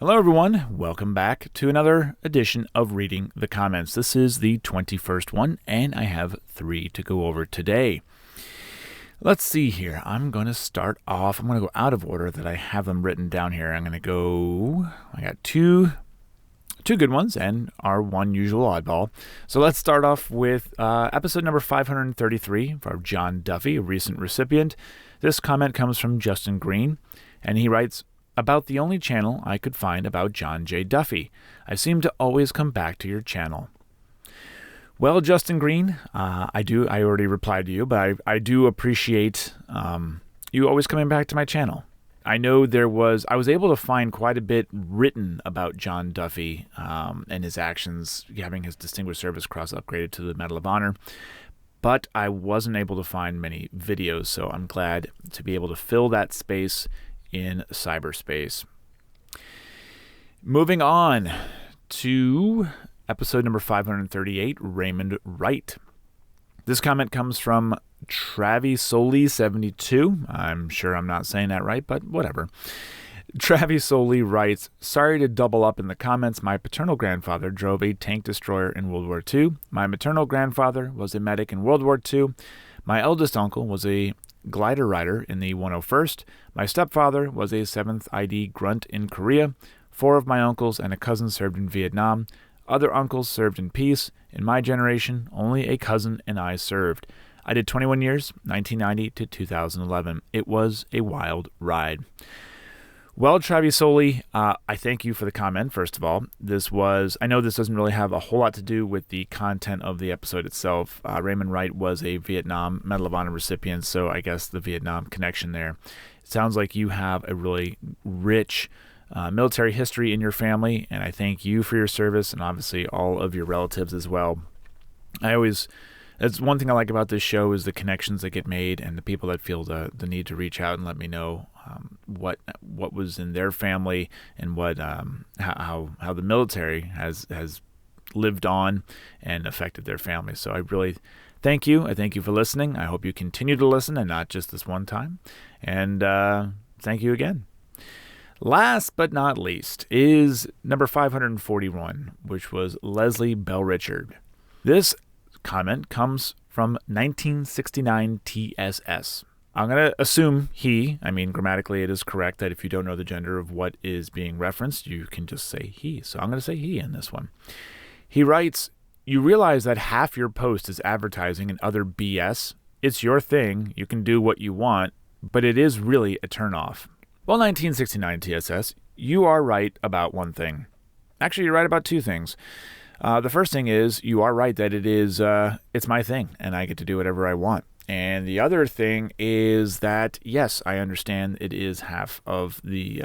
Hello, everyone. Welcome back to another edition of Reading the Comments. This is the 21st one, and I have 3 to go over today. Let's see here. I'm going to start off. I'm going to go out of order that I have them written down here. I got two good ones and our one usual oddball. So let's start off with episode number 533 for John Duffy, a recent recipient. This comment comes from Justin Green, and he writes, "About the only channel I could find about John J. Duffy. I seem to always come back to your channel." Well, Justin Green, I already replied to you, but I do appreciate you always coming back to my channel. I know I was able to find quite a bit written about John Duffy and his actions, having his Distinguished Service Cross upgraded to the Medal of Honor, but I wasn't able to find many videos, so I'm glad to be able to fill that space in cyberspace. Moving on to episode number 538, Raymond Wright. This comment comes from Travisoli72. I'm sure I'm not saying that right, but whatever. Travisoli writes, "Sorry to double up in the comments. My paternal grandfather drove a tank destroyer in World War II. My maternal grandfather was a medic in World War II. My eldest uncle was a glider rider in the 101st. My stepfather was a 7th ID grunt in Korea. 4 of my uncles and a cousin served in Vietnam. Other uncles served in peace. In my generation, only a cousin and I served. I did 21 years, 1990 to 2011. It was a wild ride." Well, Travisoli, I thank you for the comment, first of all. I know this doesn't really have a whole lot to do with the content of the episode itself. Raymond Wright was a Vietnam Medal of Honor recipient, so I guess the Vietnam connection there. It sounds like you have a really rich military history in your family, and I thank you for your service and obviously all of your relatives as well. That's one thing I like about this show is the connections that get made and the people that feel the need to reach out and let me know what was in their family and how the military has lived on and affected their family. So I really thank you. I thank you for listening. I hope you continue to listen and not just this one time. And thank you again. Last but not least is number 541, which was Leslie Bell Richard. This comment comes from 1969 TSS. I'm going to assume grammatically it is correct that if you don't know the gender of what is being referenced, you can just say he. So I'm going to say he in this one. He writes, "You realize that half your post is advertising and other BS? It's your thing. You can do what you want, but it is really a turnoff." Well, 1969 TSS, you are right about one thing. Actually, you're right about 2 things. The first thing is you are right that it's my thing and I get to do whatever I want. And the other thing is that, yes, I understand it is half of the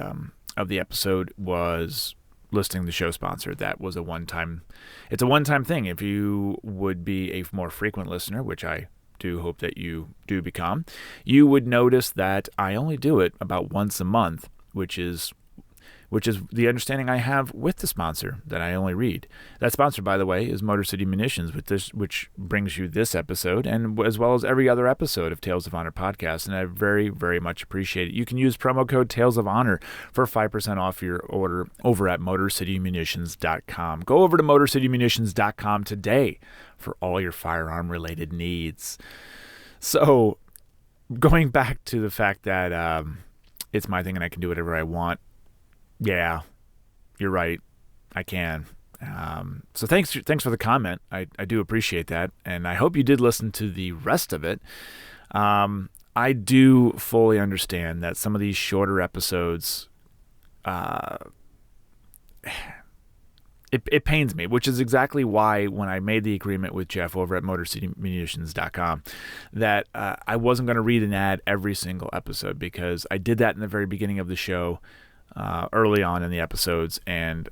episode was listing the show sponsor. That was it's a one-time thing. If you would be a more frequent listener, which I do hope that you do become, you would notice that I only do it about once a month, which is the understanding I have with the sponsor that I only read. That sponsor, by the way, is Motor City Munitions, which brings you this episode, and as well as every other episode of Tales of Honor podcast, and I very, very much appreciate it. You can use promo code Tales of Honor for 5% off your order over at MotorCityMunitions.com. Go over to MotorCityMunitions.com today for all your firearm-related needs. So, going back to the fact that it's my thing and I can do whatever I want, yeah, you're right. I can. So thanks for the comment. I do appreciate that, and I hope you did listen to the rest of it. I do fully understand that some of these shorter episodes, it pains me, which is exactly why when I made the agreement with Jeff over at MotorCityMunitions.com that I wasn't going to read an ad every single episode, because I did that in the very beginning of the show. Early on in the episodes, and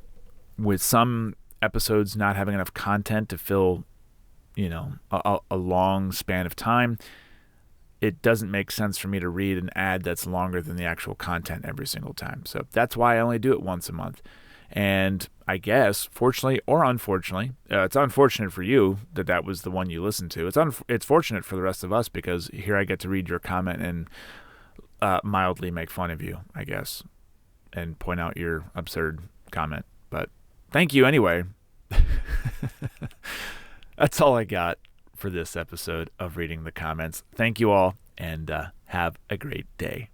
with some episodes not having enough content to fill, a long span of time, it doesn't make sense for me to read an ad that's longer than the actual content every single time. So that's why I only do it once a month. And I guess, fortunately or unfortunately, it's unfortunate for you that was the one you listened to. It's fortunate for the rest of us, because here I get to read your comment and mildly make fun of you, I guess, and point out your absurd comment. But thank you anyway. That's all I got for this episode of Reading the Comments. Thank you all, and have a great day.